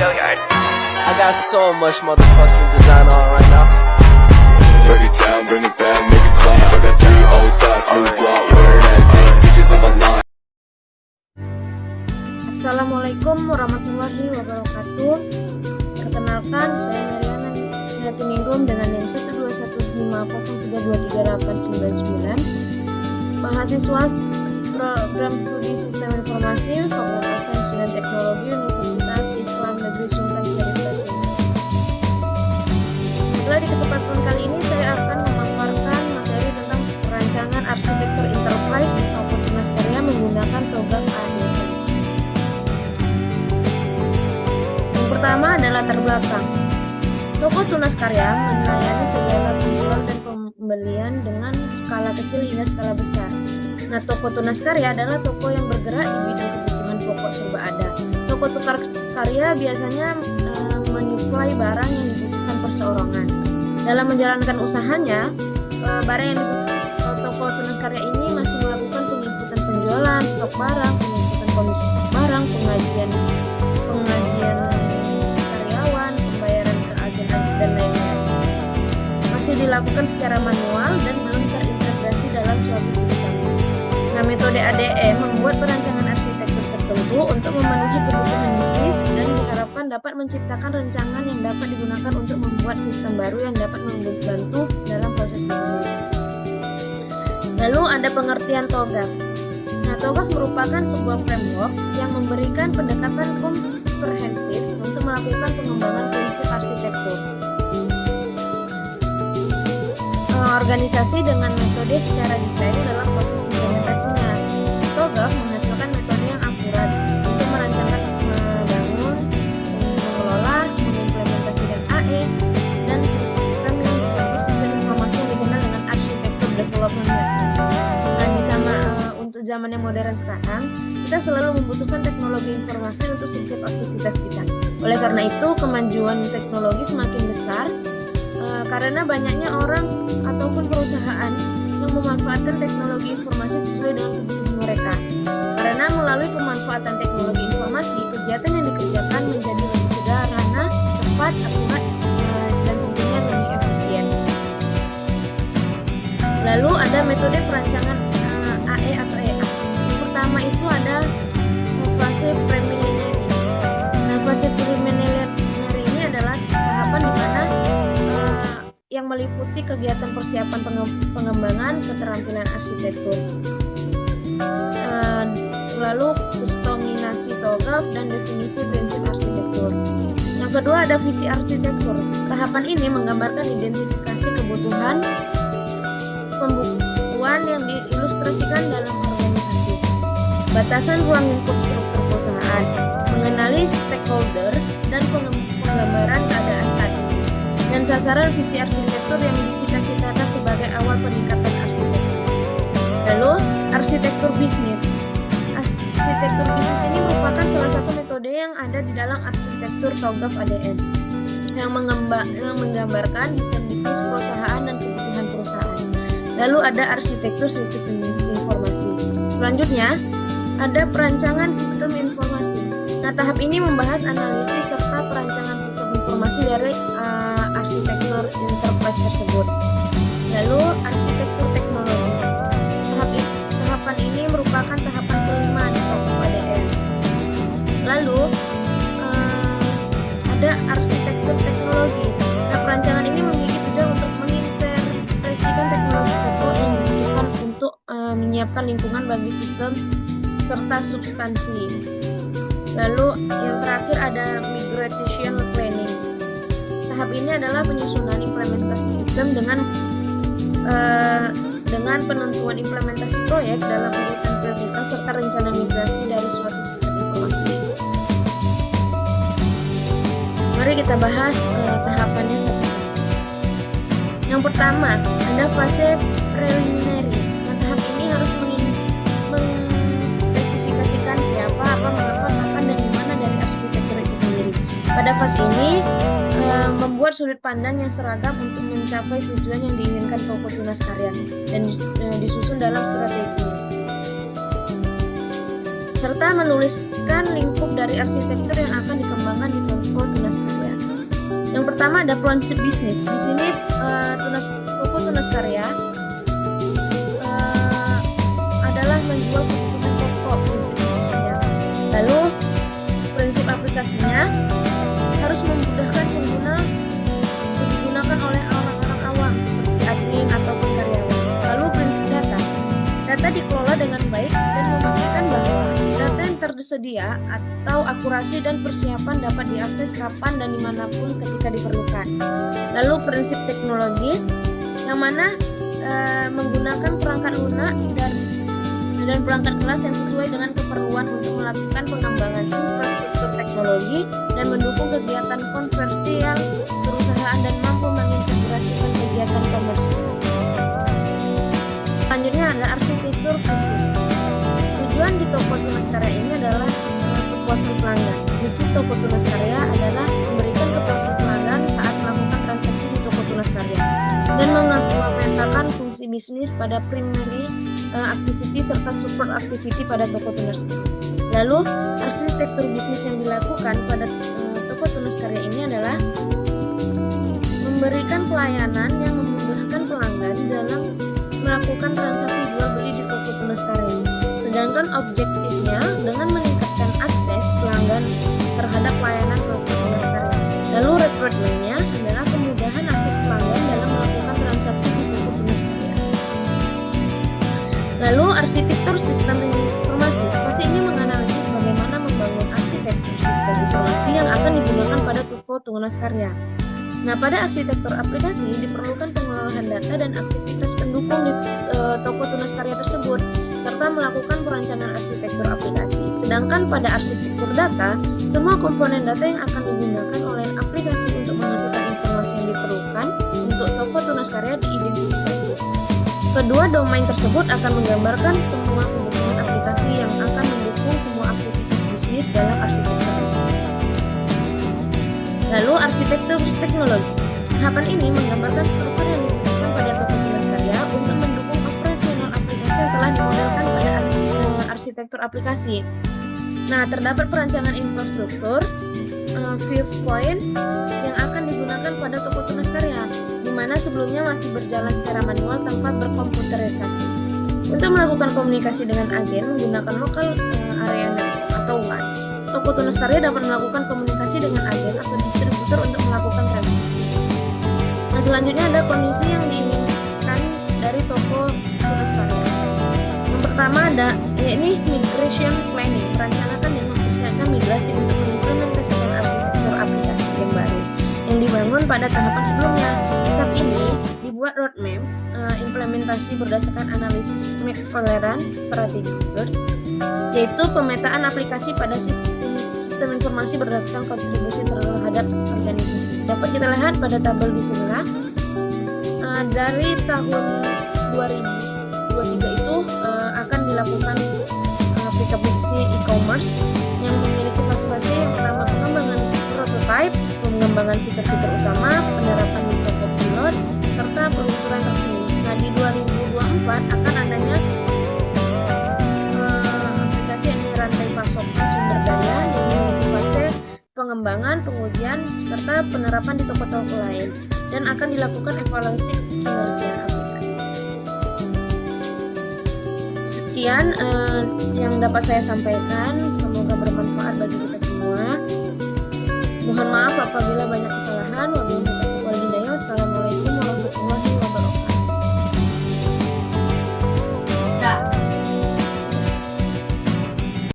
I got so much motherfucking design on right now. Break it down, bring it back, make it clap. I got 3 old thoughts, new block, where that day, bitches on my line. Assalamualaikum warahmatullahi wabarakatuh. Perkenalkan, saya Mariana Natiningrum dengan NIM 1215033238899, mahasiswa program studi Sistem Informasi Fakultas Sains dan Teknologi Universitas Islam Negeri Sultan Syarif Katsina. Setelah di kesempatan kali ini saya akan memaparkan materi tentang perancangan arsitektur enterprise di Toko Tunas Karya menggunakan TOGAF ADM. Yang pertama adalah latar belakang. Toko Tunas Karya melayani segala penjualan dan pembelian dengan skala kecil hingga skala besar. Nah, toko tunas karya adalah toko yang bergerak di bidang kebutuhan pokok serba ada. Toko tunas karya biasanya menyuplai barang yang dibutuhkan perseorangan. Dalam menjalankan usahanya, barang yang dibutuhkan toko tunas karya ini masih melakukan penginputan penjualan, stok barang, penginputan kondisi stok barang, pengajian karyawan, pembayaran ke agen dan lainnya. Masih dilakukan secara manual dan belum terintegrasi dalam suatu sistem. Nah, metode ADM membuat perancangan arsitektur tertentu untuk memenuhi kebutuhan bisnis dan diharapkan dapat menciptakan rancangan yang dapat digunakan untuk membuat sistem baru yang dapat membantu dalam proses bisnis. Lalu ada pengertian TOGAF. Nah, TOGAF merupakan sebuah framework yang memberikan pendekatan komprehensif untuk melakukan pengembangan prinsip arsitektur. Organisasi dengan metode secara detail dalam proses implementasinya. TOGAF menghasilkan metode yang akurat untuk merancangkan, membangun, mengelola, mengimplementasikan AE dan sistem yang disebut sistem informasi yang dikenal dengan arsitektur development method. Nah, untuk zaman yang modern sekarang, kita selalu membutuhkan teknologi informasi untuk setiap aktivitas kita. Oleh karena itu, kemajuan teknologi semakin besar karena banyaknya orang ataupun perusahaan yang memanfaatkan teknologi informasi sesuai dengan kebutuhan mereka. Karena melalui pemanfaatan teknologi informasi, kegiatan yang dikerjakan menjadi lebih sederhana, cepat, akurat, dan tentunya lebih efisien. Lalu ada metode perancangan AE atau EA. Yang pertama itu ada fase preliminary. Nah, fase preliminary ini adalah tahapan di mana yang meliputi kegiatan persiapan pengembangan keterampilan arsitektur. Lalu kustomisasi TOGAF dan definisi prinsip arsitektur. Yang kedua ada visi arsitektur. Tahapan ini menggambarkan identifikasi kebutuhan pembukuan yang diilustrasikan dalam organisasi. Batasan ruang lingkup struktur perusahaan, mengenali stakeholder dan penggambaran keadaan saat ini. Dan sasaran visi arsitektur yang dicita-citakan sebagai awal peningkatan arsitektur. Lalu, arsitektur bisnis. Arsitektur bisnis ini merupakan salah satu metode yang ada di dalam arsitektur TOGAF ADM yang menggambarkan desain bisnis perusahaan dan kebutuhan perusahaan. Lalu ada arsitektur sistem informasi. Selanjutnya, ada perancangan sistem informasi. Nah, tahap ini membahas analisis serta perancangan sistem informasi dari arsitektur enterprise tersebut. Lalu arsitektur teknologi. Tahapan ini merupakan tahapan kelima di TOGAF ADM. Lalu ada arsitektur teknologi. Nah, perancangan ini memiliki tujuan untuk mengintegrasikan teknologi pokok yang dibutuhkan untuk menyiapkan lingkungan bagi sistem serta substansi. Lalu yang terakhir ada migration planning. Tahap ini adalah penyusunan implementasi sistem dengan penentuan implementasi proyek dalam urutan prioritas serta rencana migrasi dari suatu sistem informasi. Mari kita bahas tahapannya satu-satu. Yang pertama, ada fase preliminary. Nah, tahap ini harus mengspesifikasikan siapa, apa, mengapa, kapan, dan dimana dari arsitektur itu sendiri. Pada fase ini, membuat sudut pandang yang seragam untuk mencapai tujuan yang diinginkan toko tunas karya dan disusun dalam strategi. serta menuliskan lingkup dari arsitektur yang akan dikembangkan di toko tunas karya. Yang pertama ada prinsip bisnis. Di sini toko tunas karya adalah menjual kebutuhan pokok prinsip bisnisnya. Lalu prinsip aplikasinya harus memudahkan pengguna untuk digunakan oleh orang-orang awam seperti admin ataupun karyawan. Lalu prinsip data dikelola dengan baik dan memastikan bahwa data yang tersedia atau akurasi dan persiapan dapat diakses kapan dan dimanapun ketika diperlukan. Lalu prinsip teknologi yang mana menggunakan perangkat lunak dan perangkat kelas yang sesuai dengan keperluan untuk melakukan pengembangan infrastruktur teknologi dan mendukung kegiatan komersial perusahaan dan mampu mengintegrasikan kegiatan komersial. Selanjutnya ada arsitektur fisik. Tujuan di toko tunas karya ini adalah kepuasan pelanggan. Misi toko tunas karya adalah memberikan kepuasan pelanggan saat melakukan transaksi di toko tunas karya dan memetakan fungsi bisnis pada primary activity serta support activity pada toko tunas karya. Lalu arsitektur bisnis yang dilakukan pada toko tunas karya ini adalah memberikan pelayanan yang memudahkan pelanggan dalam melakukan transaksi jual beli di toko tunas karya. Sedangkan objektifnya dengan meningkatkan akses pelanggan terhadap layanan toko tunas karya. Lalu recruitment-nya adalah kemudahan akses pelanggan dalam melakukan transaksi di toko tunas karya. Lalu arsitektur sistem informasi. Fase ini menganalisis bagaimana membangun arsitektur sistem informasi yang akan digunakan pada toko tunas karya. Nah, pada arsitektur aplikasi diperlukan pengelolaan data dan aktivitas pendukung di toko tunas karya tersebut, serta melakukan perencanaan arsitektur aplikasi. Sedangkan pada arsitektur data, semua komponen data yang akan digunakan oleh aplikasi untuk menghasilkan informasi yang diperlukan untuk toko tunas karya diidentifikasi. Kedua domain tersebut akan menggambarkan semua kebutuhan aplikasi yang akan mendukung semua aktivitas bisnis dalam arsitektur bisnis. Lalu arsitektur teknologi. Tahapan ini menggambarkan struktur yang dibutuhkan pada toko tunas karya untuk mendukung operasional aplikasi yang telah dimodelkan pada arsitektur aplikasi. Nah, terdapat perancangan infrastruktur viewpoint yang akan digunakan pada toko tunas karya, di mana sebelumnya masih berjalan secara manual tanpa berkomputerisasi. Untuk melakukan komunikasi dengan agen menggunakan lokal area network atau WAN. Toko tunas karya dapat melakukan komunikasi dengan agen atau distributor untuk melakukan transaksi. Nah, selanjutnya ada kondisi yang diinginkan dari toko tunas karya. Yang pertama ada yakni migration planning, merencanakan dan mempersiapkan migrasi untuk mengimplementasikan arsitektur aplikasi yang baru yang dibangun pada tahapan sebelumnya. Tahap ini dibuat roadmap implementasi berdasarkan analisis McFarlane Strategy Board, yaitu pemetaan aplikasi pada sistem informasi berdasarkan kontribusi terhadap organisasi. Dapat kita lihat pada tabel di sebelah. Dari tahun 2023 itu akan dilakukan aplikasi e-commerce yang memiliki fase-fase. Yang pertama pengembangan prototype, pengembangan fitur-fitur utama, penerapan di toko pilot, serta peluncuran resmi. Nah, di 2024 akan adanya aplikasi yang rantai pasokan sumber daya yang memiliki fase pengembangan, pengujian, serta penerapan di toko-toko lain, dan akan dilakukan evaluasi kinerja aplikasi. Sekian yang dapat saya sampaikan, semoga bermanfaat bagi kita semua. Mohon maaf apabila banyak